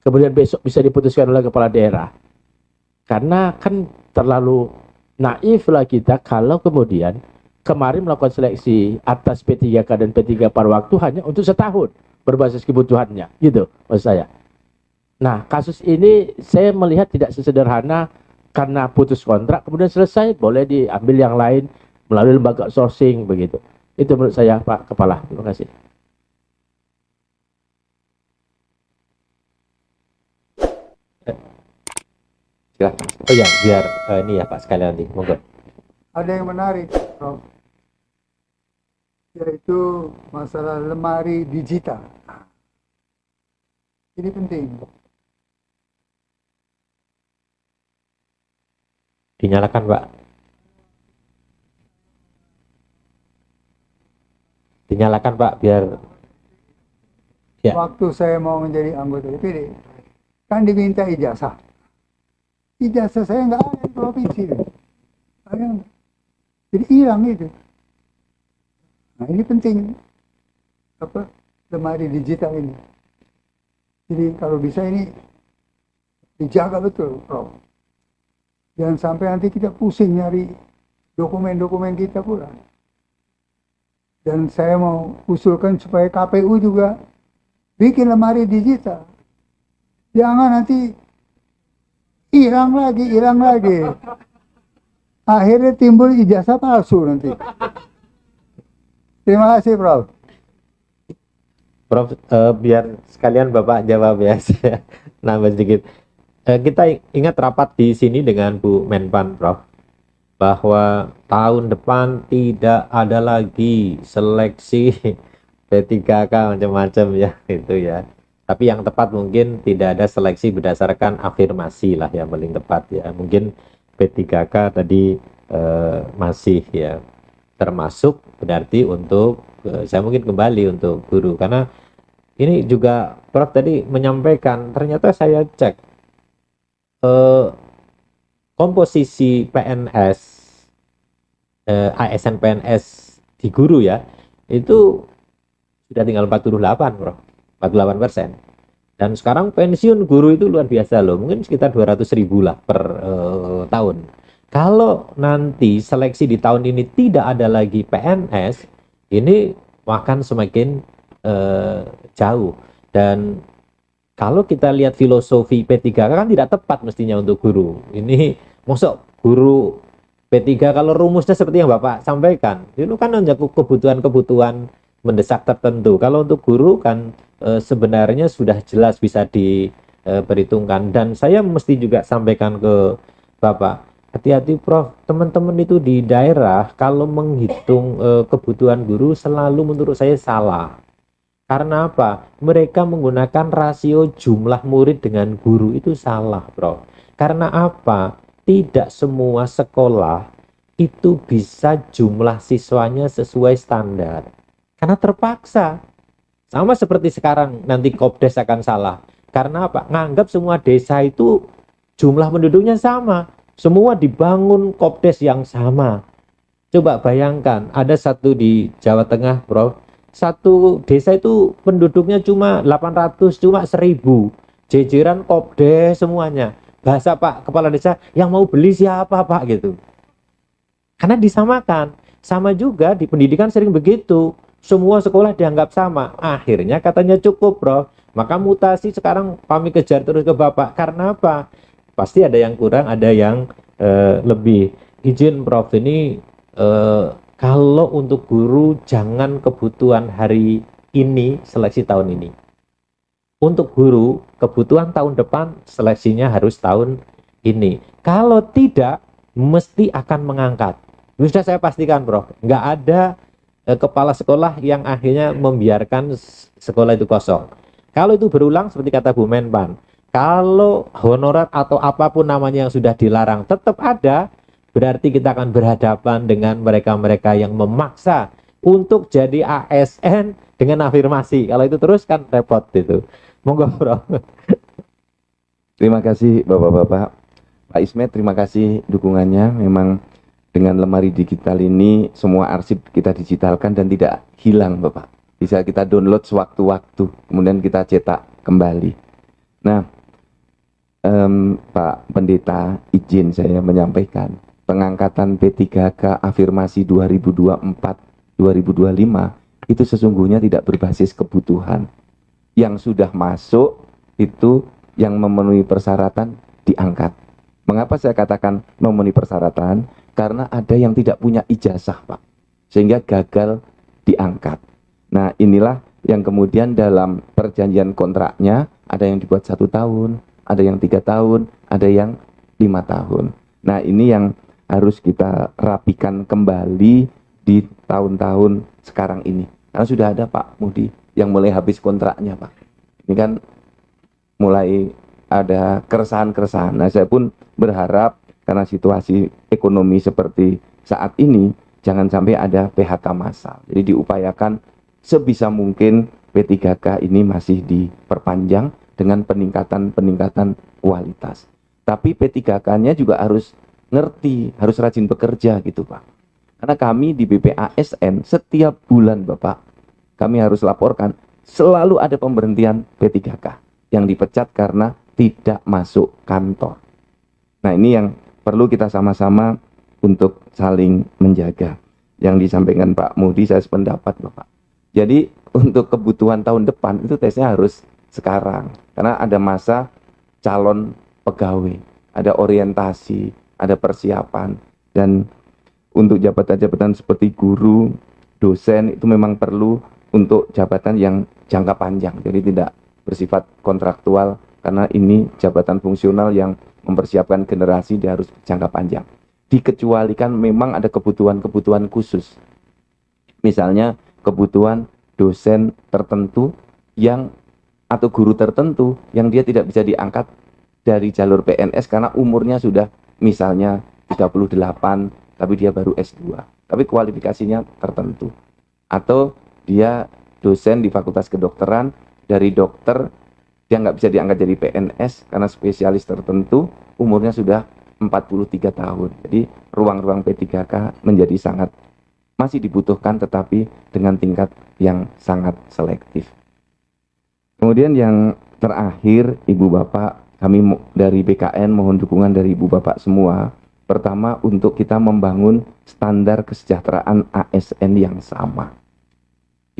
Kemudian besok bisa diputuskan oleh kepala daerah. Karena kan terlalu naif lah kita kalau kemudian kemarin melakukan seleksi atas P3K dan P3 paruh waktu hanya untuk setahun berbasis kebutuhannya, gitu maksud saya. Nah, kasus ini saya melihat tidak sesederhana karena putus kontrak kemudian selesai, boleh diambil yang lain melalui lembaga sourcing begitu. Itu menurut saya, Pak Kepala. Terima kasih. Silakan. Oh ya, biar ini ya Pak sekali nanti, monggo. Ada yang menarik, Prof, yaitu masalah lemari digital. Ini penting. Dinyalakan Pak. Dinyalakan Pak, biar ya. Waktu saya mau menjadi anggota DPD, kan diminta ijazah. Ijazah saya nggak ada di provinsi. Bayangkan. Jadi hilang itu. Nah, ini penting, apa, lemari digital ini. Jadi kalau bisa ini dijaga betul, Prof. Jangan sampai nanti kita pusing nyari dokumen-dokumen kita pula. Dan saya mau usulkan supaya KPU juga bikin lemari digital. Jangan nanti hilang lagi. Akhirnya timbul ijazah palsu nanti. Terima kasih, Prof. Prof, biar sekalian Bapak jawab ya, saya nambah sedikit. Kita ingat rapat di sini dengan Bu Menpan, Prof, bahwa tahun depan tidak ada lagi seleksi P3K macam-macam ya, itu ya. Tapi yang tepat mungkin tidak ada seleksi berdasarkan afirmasi lah yang paling tepat ya. Mungkin P3K tadi masih ya termasuk, berarti untuk saya mungkin kembali untuk guru, karena ini juga Prof tadi menyampaikan, ternyata saya cek komposisi PNS, ASN PNS di guru ya, itu sudah tinggal 48 Prof, 48%. Dan sekarang pensiun guru itu luar biasa loh, mungkin sekitar 200.000 lah per tahun. Kalau nanti seleksi di tahun ini tidak ada lagi PNS, ini akan semakin jauh. Dan kalau kita lihat filosofi P3K kan tidak tepat mestinya untuk guru. Ini maksud guru P3 kalau rumusnya seperti yang Bapak sampaikan, itu kan untuk kebutuhan-kebutuhan mendesak tertentu. Kalau untuk guru kan sebenarnya sudah jelas bisa diperhitungkan. Dan saya mesti juga sampaikan ke Bapak, hati-hati Prof, teman-teman itu di daerah kalau menghitung kebutuhan guru selalu menurut saya salah. Karena apa? Mereka menggunakan rasio jumlah murid dengan guru, itu salah, Prof. Karena apa? Tidak semua sekolah itu bisa jumlah siswanya sesuai standar. Karena terpaksa. Sama seperti sekarang nanti Kopdes akan salah. Karena apa? Nganggap semua desa itu jumlah penduduknya sama. Semua dibangun Kopdes yang sama. Coba bayangkan, ada satu di Jawa Tengah, Prof. Satu desa itu penduduknya cuma 800, cuma 1000. Jejeran Kopdes semuanya. Bahasa Pak Kepala Desa, yang mau beli siapa Pak gitu. Karena disamakan. Sama juga di pendidikan sering begitu. Semua sekolah dianggap sama. Akhirnya katanya cukup, Prof. Maka mutasi sekarang kami kejar terus ke Bapak. Karena apa? Pasti ada yang kurang, ada yang lebih. Izin Prof, ini Kalau untuk guru jangan kebutuhan hari ini seleksi tahun ini. Untuk guru kebutuhan tahun depan seleksinya harus tahun ini. Kalau tidak mesti akan mengangkat. Sudah saya pastikan Prof, nggak ada kepala sekolah yang akhirnya membiarkan sekolah itu kosong. Kalau itu berulang seperti kata Bu Menpan, kalau honorer atau apapun namanya yang sudah dilarang tetap ada, berarti kita akan berhadapan dengan mereka-mereka yang memaksa untuk jadi ASN dengan afirmasi. Kalau itu terus kan repot itu. Monggo Prof. Terima kasih Bapak-Bapak. Pak Ismet, terima kasih dukungannya. Memang dengan lemari digital ini semua arsip kita digitalkan dan tidak hilang Bapak. Bisa kita download sewaktu-waktu, kemudian kita cetak kembali. Nah, Pak Pendeta, izin saya menyampaikan pengangkatan P3K afirmasi 2024-2025 itu sesungguhnya tidak berbasis kebutuhan. Yang sudah masuk itu yang memenuhi persyaratan diangkat. Mengapa saya katakan memenuhi persyaratan? Karena ada yang tidak punya ijazah Pak, sehingga gagal diangkat. Nah inilah yang kemudian dalam perjanjian kontraknya ada yang dibuat 1 tahun, ada yang 3 tahun, ada yang 5 tahun. Nah ini yang harus kita rapikan kembali di tahun-tahun sekarang ini. Karena sudah ada Pak Mudi yang mulai habis kontraknya Pak. Ini kan mulai ada keresahan-keresahan. Nah saya pun berharap karena situasi ekonomi seperti saat ini jangan sampai ada PHK massal. Jadi diupayakan sebisa mungkin P3K ini masih diperpanjang dengan peningkatan kualitas. Tapi P3K-nya juga harus ngerti, harus rajin bekerja gitu Pak. Karena kami di BPASN setiap bulan Bapak, kami harus laporkan selalu ada pemberhentian P3K yang dipecat karena tidak masuk kantor. Nah ini yang perlu kita sama-sama untuk saling menjaga. Yang disampaikan Pak Mudi saya sependapat Bapak. Jadi untuk kebutuhan tahun depan itu tesnya harus sekarang. Karena ada masa calon pegawai, ada orientasi, ada persiapan. Dan untuk jabatan-jabatan seperti guru, dosen itu memang perlu untuk jabatan yang jangka panjang. Jadi tidak bersifat kontraktual karena ini jabatan fungsional yang mempersiapkan generasi dia harus jangka panjang. Dikecualikan memang ada kebutuhan-kebutuhan khusus. Misalnya kebutuhan dosen tertentu yang atau guru tertentu yang dia tidak bisa diangkat dari jalur PNS karena umurnya sudah misalnya 38 tapi dia baru S2. Tapi kualifikasinya tertentu. Atau dia dosen di Fakultas Kedokteran, dari dokter dia nggak bisa diangkat jadi PNS karena spesialis tertentu, umurnya sudah 43 tahun. Jadi ruang-ruang P3K menjadi sangat masih dibutuhkan tetapi dengan tingkat yang sangat selektif. Kemudian yang terakhir Ibu Bapak, kami dari BKN mohon dukungan dari Ibu Bapak semua. Pertama untuk kita membangun standar kesejahteraan ASN yang sama.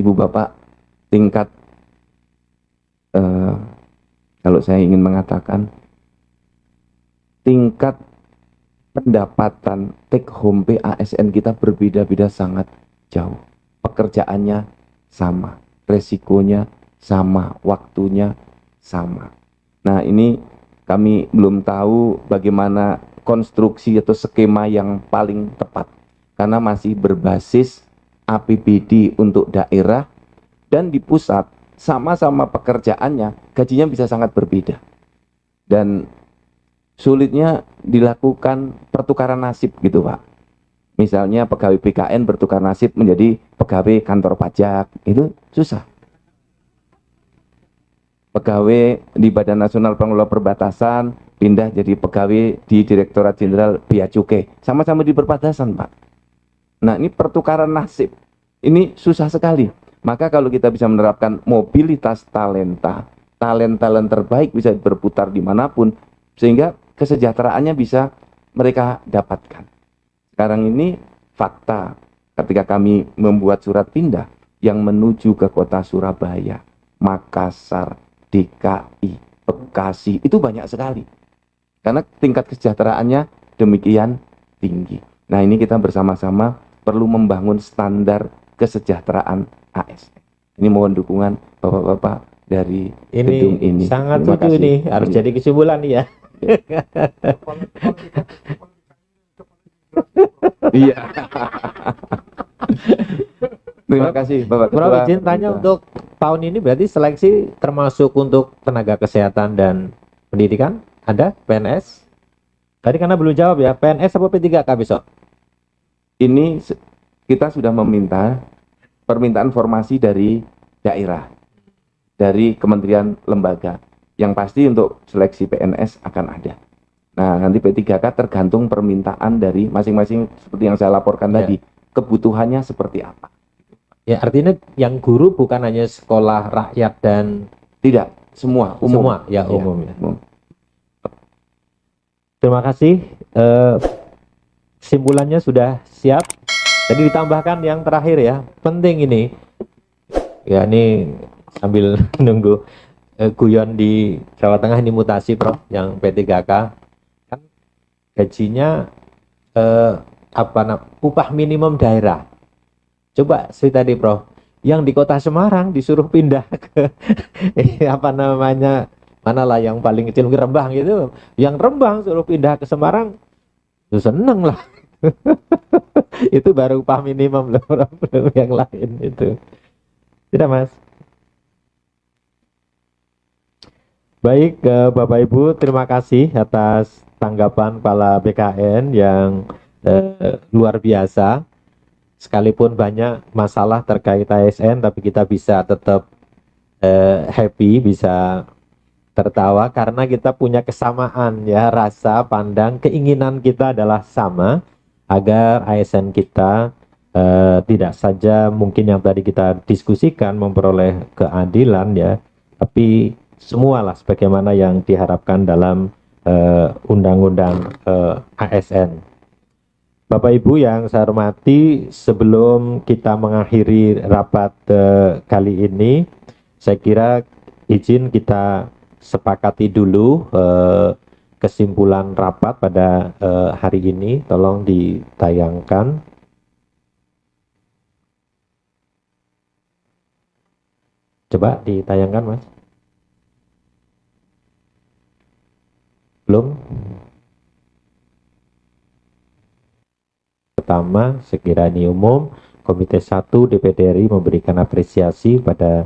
Ibu Bapak, tingkat kalau saya ingin mengatakan tingkat pendapatan take home pay ASN kita berbeda-beda sangat jauh. Pekerjaannya sama, resikonya sama, waktunya sama. Nah ini kami belum tahu bagaimana konstruksi atau skema yang paling tepat karena masih berbasis APBD untuk daerah dan di pusat sama-sama pekerjaannya gajinya bisa sangat berbeda dan sulitnya dilakukan pertukaran nasib gitu Pak. Misalnya pegawai BKN bertukar nasib menjadi pegawai kantor pajak itu susah. Pegawai di Badan Nasional Pengelola Perbatasan pindah jadi pegawai di Direktorat Jenderal Bea Cukai, sama-sama di perbatasan Pak. Nah ini pertukaran nasib ini susah sekali. Maka kalau kita bisa menerapkan mobilitas talenta, talent terbaik bisa berputar dimanapun, sehingga kesejahteraannya bisa mereka dapatkan. Sekarang ini fakta, ketika kami membuat surat pindah yang menuju ke kota Surabaya, Makassar, DKI, Bekasi, itu banyak sekali. Karena tingkat kesejahteraannya demikian tinggi. Nah ini kita bersama-sama perlu membangun standar kesejahteraan ASN. Ini mohon dukungan Bapak-bapak dari gedung ini. Sangat Terima setuju kasih. nih, harus jadi kesimpulan nih ya. Iya. Terima kasih Bapak Prof, Ketua. izin tanya untuk tahun ini berarti seleksi termasuk untuk tenaga kesehatan dan pendidikan? Ada PNS? Tadi karena belum jawab ya, PNS apa P3K besok? Ini kita sudah meminta permintaan formasi dari daerah, dari kementerian lembaga. Yang pasti untuk seleksi PNS akan ada. Nah, nanti P3K tergantung permintaan dari masing-masing seperti yang saya laporkan Ya. tadi. Kebutuhannya seperti apa? Ya artinya yang guru bukan hanya sekolah rakyat dan Tidak, semua umum. semua, ya Iya, umum ya. umum. Terima kasih. Kesimpulannya sudah siap. Jadi ditambahkan yang terakhir ya, penting ini. Ya ini sambil nunggu guyon di Jawa Tengah ini mutasi Prof, yang P3K kan gajinya upah minimum daerah. Coba cerita tadi Prof, yang di Kota Semarang disuruh pindah ke manalah yang paling kecil mungkin Rembang gitu, yang Rembang suruh pindah ke Semarang, itu seneng lah. Itu baru upah minimum loh, belum yang lain itu. Tidak Mas? Baik, Bapak Ibu, terima kasih atas tanggapan Kepala BKN yang luar biasa. Sekalipun banyak masalah terkait ASN, tapi kita bisa tetap happy, bisa tertawa karena kita punya kesamaan ya, rasa pandang, keinginan kita adalah sama agar ASN kita tidak saja mungkin yang tadi kita diskusikan memperoleh keadilan ya, tapi semualah sebagaimana yang diharapkan dalam undang-undang ASN. Bapak Ibu yang saya hormati, sebelum kita mengakhiri rapat kali ini, saya kira izin kita sepakati dulu kesimpulan rapat pada hari ini. Tolong ditayangkan. Coba ditayangkan Mas. Belum? Pertama, sekira ini umum, Komite 1 DPD RI memberikan apresiasi pada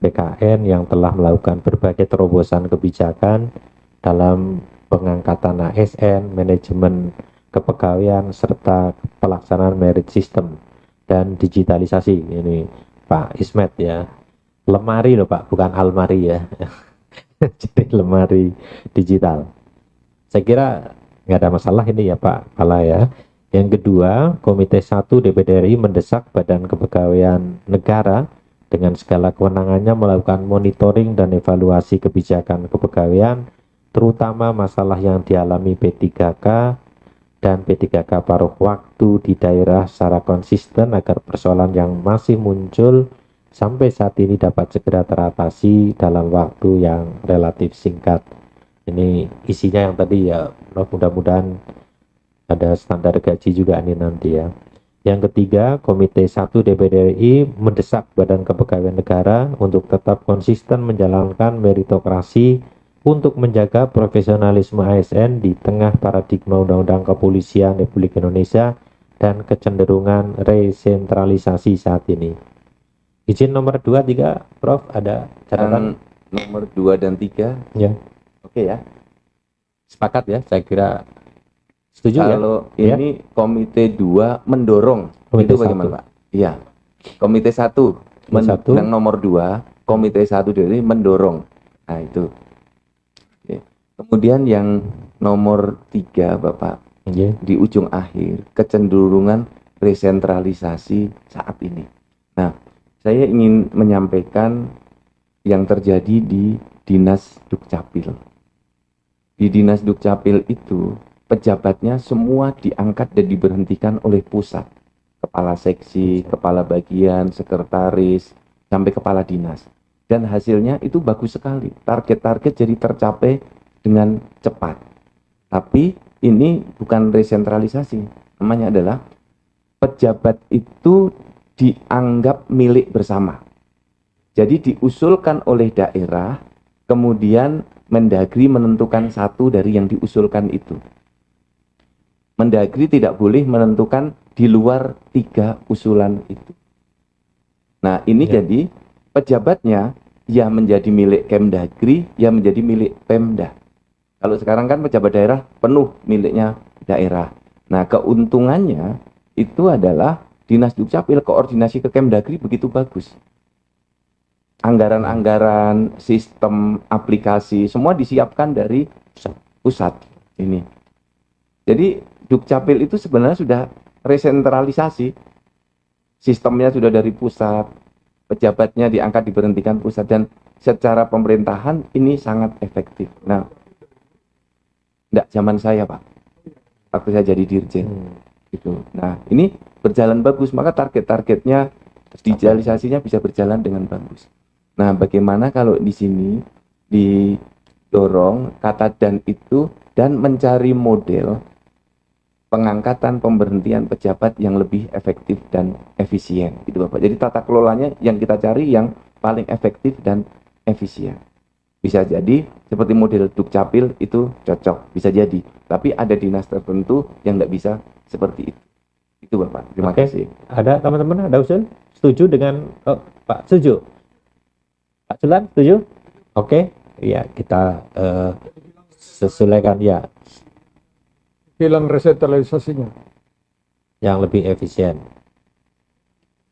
BKN yang telah melakukan berbagai terobosan kebijakan dalam pengangkatan ASN, manajemen kepegawaian, serta pelaksanaan merit system dan digitalisasi. Ini Pak Ismet ya, lemari loh Pak, bukan almari ya. Jadi lemari digital. Saya kira nggak ada masalah ini ya Pak Kepala ya. Yang kedua, Komite 1 DPD RI mendesak Badan Kepegawaian Negara dengan segala kewenangannya melakukan monitoring dan evaluasi kebijakan kepegawaian, terutama masalah yang dialami P3K dan P3K paruh waktu di daerah secara konsisten agar persoalan yang masih muncul sampai saat ini dapat segera teratasi dalam waktu yang relatif singkat. Ini isinya yang tadi ya, mudah-mudahan ada standar gaji juga nih nanti ya. Yang ketiga, Komite 1 DPD RI mendesak Badan Kepegawaian Negara untuk tetap konsisten menjalankan meritokrasi untuk menjaga profesionalisme ASN di tengah paradigma Undang-Undang Kepolisian Republik Indonesia dan kecenderungan resentralisasi saat ini. Izin nomor 2, 3, Prof, ada catatan? Nomor 2 dan 3. Ya. Oke ya. Sepakat ya, saya kira setuju ya? Kalau Ya. ini Komite 2 mendorong, Komite itu bagaimana 1. Pak? Iya. Komite 1, Komite 1. yang nomor 2, Komite 1 dari mendorong. Nah itu. Oke. Kemudian yang nomor 3 Bapak, Iya. di ujung akhir, kecenderungan resentralisasi saat ini. Nah, saya ingin menyampaikan yang terjadi di Dinas Dukcapil. Di Dinas Dukcapil itu, pejabatnya semua diangkat dan diberhentikan oleh pusat. Kepala seksi, kepala bagian, sekretaris, sampai kepala dinas. Dan hasilnya itu bagus sekali. Target-target jadi tercapai dengan cepat. Tapi ini bukan resentralisasi. Namanya adalah pejabat itu dianggap milik bersama. Jadi diusulkan oleh daerah, kemudian Mendagri menentukan satu dari yang diusulkan itu. Mendagri tidak boleh menentukan di luar 3 usulan itu. Nah, ini jadi pejabatnya ya menjadi milik Kemdagri, ya menjadi milik Pemda. Kalau sekarang kan pejabat daerah penuh miliknya daerah. Nah, keuntungannya itu adalah Dinas Dukcapil koordinasi ke Kemdagri begitu bagus. Anggaran-anggaran, sistem, aplikasi, semua disiapkan dari pusat ini. Jadi Dukcapil itu sebenarnya sudah resentralisasi. Sistemnya sudah dari pusat, pejabatnya diangkat diberhentikan pusat, dan secara pemerintahan ini sangat efektif. Nah, enggak zaman saya, Pak. Waktu saya jadi dirjen. Gitu. Nah, ini berjalan bagus, maka target-targetnya, digitalisasinya bisa berjalan dengan bagus. Nah, bagaimana kalau di sini didorong kata dan itu dan mencari model pengangkatan pemberhentian pejabat yang lebih efektif dan efisien, gitu Bapak. Jadi tata kelolanya yang kita cari yang paling efektif dan efisien. Bisa jadi seperti model Dukcapil itu cocok, bisa jadi. Tapi ada dinas tertentu yang tidak bisa seperti itu. Itu Bapak. Terima kasih. Ada teman-teman ada usul? Setuju dengan Pak? Setuju? Pak Sulan setuju? Oke. Ya, kita sesuaikan ya Hilang resentralisasinya. yang lebih efisien.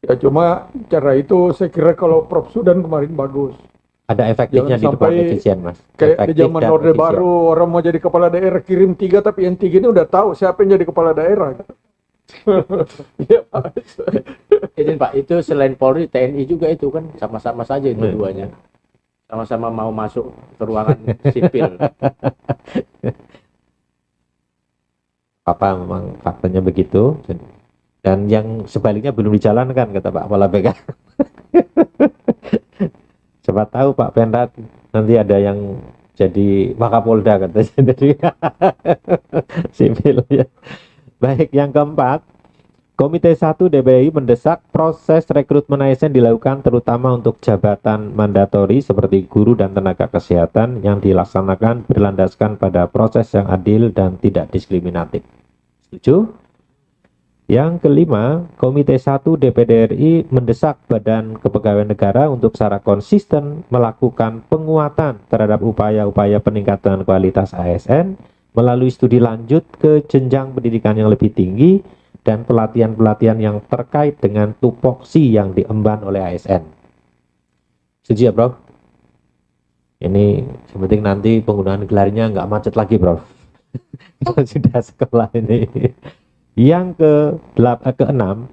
Ya cuma cara itu saya kira kalau Prof Sudan kemarin bagus. Ada efektifnya Jangan di depan sampai efisien, Mas. Kayak di Efektif zaman dan Orde efisien. Baru orang mau jadi kepala daerah kirim 3 tapi yang 3 ini udah tahu siapa yang jadi kepala daerah. Iya, Pak. Izin Pak, itu selain Polri, TNI juga itu kan sama-sama saja itu duanya. Sama-sama mau masuk ke ruangan sipil. Apa memang faktanya begitu, dan yang sebaliknya belum dijalankan, kata Pak Kepala BK. Siapa tahu Pak Penrat nanti ada yang jadi Wakapolda katanya dari sipil ya. Baik, yang keempat, Komite 1 DPRI mendesak proses rekrutmen ASN dilakukan terutama untuk jabatan mandatori seperti guru dan tenaga kesehatan yang dilaksanakan berlandaskan pada proses yang adil dan tidak diskriminatif. Setuju? Yang kelima, Komite 1 DPD RI mendesak Badan Kepegawaian Negara untuk secara konsisten melakukan penguatan terhadap upaya-upaya peningkatan kualitas ASN melalui studi lanjut ke jenjang pendidikan yang lebih tinggi dan pelatihan-pelatihan yang terkait dengan tupoksi yang diemban oleh ASN. Setuju ya, Prof? Ini sepenting nanti penggunaan gelarnya nggak macet lagi, Prof. Kalau sudah sekolah ini. Yang keenam,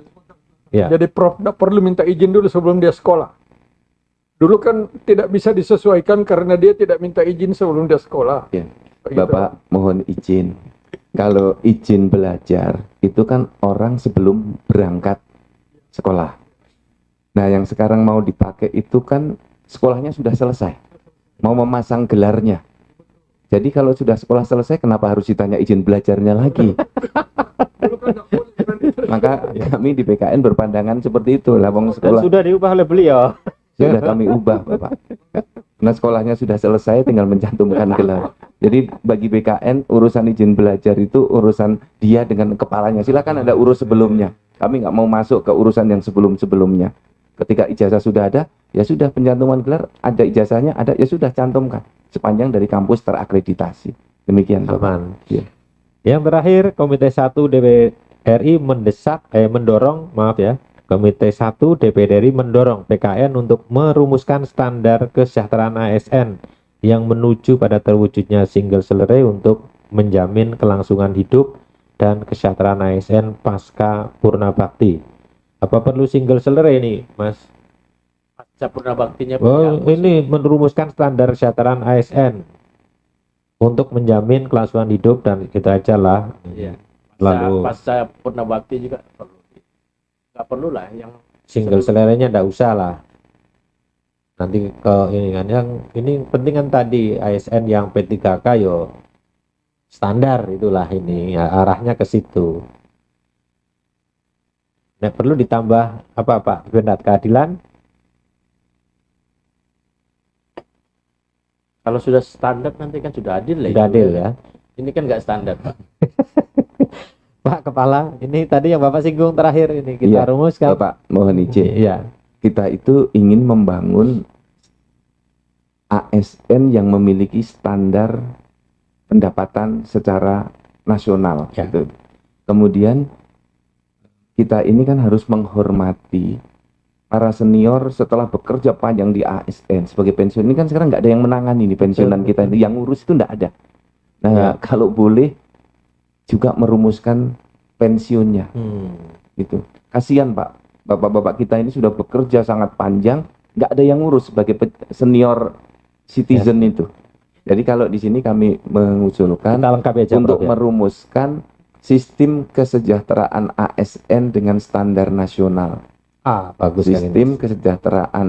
ya. Jadi Prof tidak perlu minta izin dulu sebelum dia sekolah. Dulu kan tidak bisa disesuaikan karena dia tidak minta izin sebelum dia sekolah. Ya. Begitu. Bapak mohon izin. Kalau izin belajar itu kan orang sebelum berangkat sekolah. Nah, yang sekarang mau dipakai itu kan sekolahnya sudah selesai. Mau memasang gelarnya. Jadi kalau sudah sekolah selesai, kenapa harus ditanya izin belajarnya lagi? Maka kami di PKN berpandangan seperti itu. Lawang sekolah Sudah diubah oleh beliau. sudah kami ubah, Bapak. Karena sekolahnya sudah selesai, tinggal mencantumkan gelar. Jadi bagi BKN urusan izin belajar itu urusan dia dengan kepalanya. Silakan Anda urus sebelumnya. Kami nggak mau masuk ke urusan yang sebelum-sebelumnya. Ketika ijazah sudah ada, ya sudah pencantuman gelar, ada ijazahnya, ada, ya sudah cantumkan sepanjang dari kampus terakreditasi. Demikian, Bapak. Aman. Ya. Yang terakhir, Komite 1 DPRI mendorong, Komite 1 DPD RI mendorong PKN untuk merumuskan standar kesejahteraan ASN yang menuju pada terwujudnya single salary untuk menjamin kelangsungan hidup dan kesejahteraan ASN pasca Purna Bakti. Apa perlu single salary ini, Mas? Pasca Purna Baktinya Oh, ini merumuskan standar kesejahteraan ASN untuk menjamin kelangsungan hidup dan kita aja lah. Iya. Lalu Pasca Purna Bakti juga perlu. Nggak perlu lah yang single salary-nya enggak usah lah. Nanti ke ini kan yang ini penting kan tadi ASN yang P3K yo standar itulah ini ya, arahnya ke situ. Nah, perlu ditambah apa Pak Bernard, keadilan? Kalau sudah standar nanti kan sudah adil lah Sudah itu. adil ya. Ini kan nggak standar, Pak. Pak Kepala, ini tadi yang Bapak singgung terakhir ini kita Iya, rumuskan. Bapak mohon izin. Iya. Kita itu ingin membangun ASN yang memiliki standar pendapatan secara nasional. Ya. Gitu. Kemudian kita ini kan harus menghormati para senior setelah bekerja panjang di ASN sebagai pensiun. Ini kan sekarang nggak ada yang menangani nih pensiunan kita ini, yang ngurus itu nggak ada. Nah, Ya. kalau boleh juga merumuskan pensiunnya, gitu. Kasihan Pak, bapak-bapak kita ini sudah bekerja sangat panjang, nggak ada yang ngurus sebagai senior citizen itu. Jadi kalau di sini kami mengusulkan Kita lengkapi aja untuk Prof, ya. merumuskan sistem kesejahteraan ASN dengan standar nasional. Bagus kan ini. Sistem kesejahteraan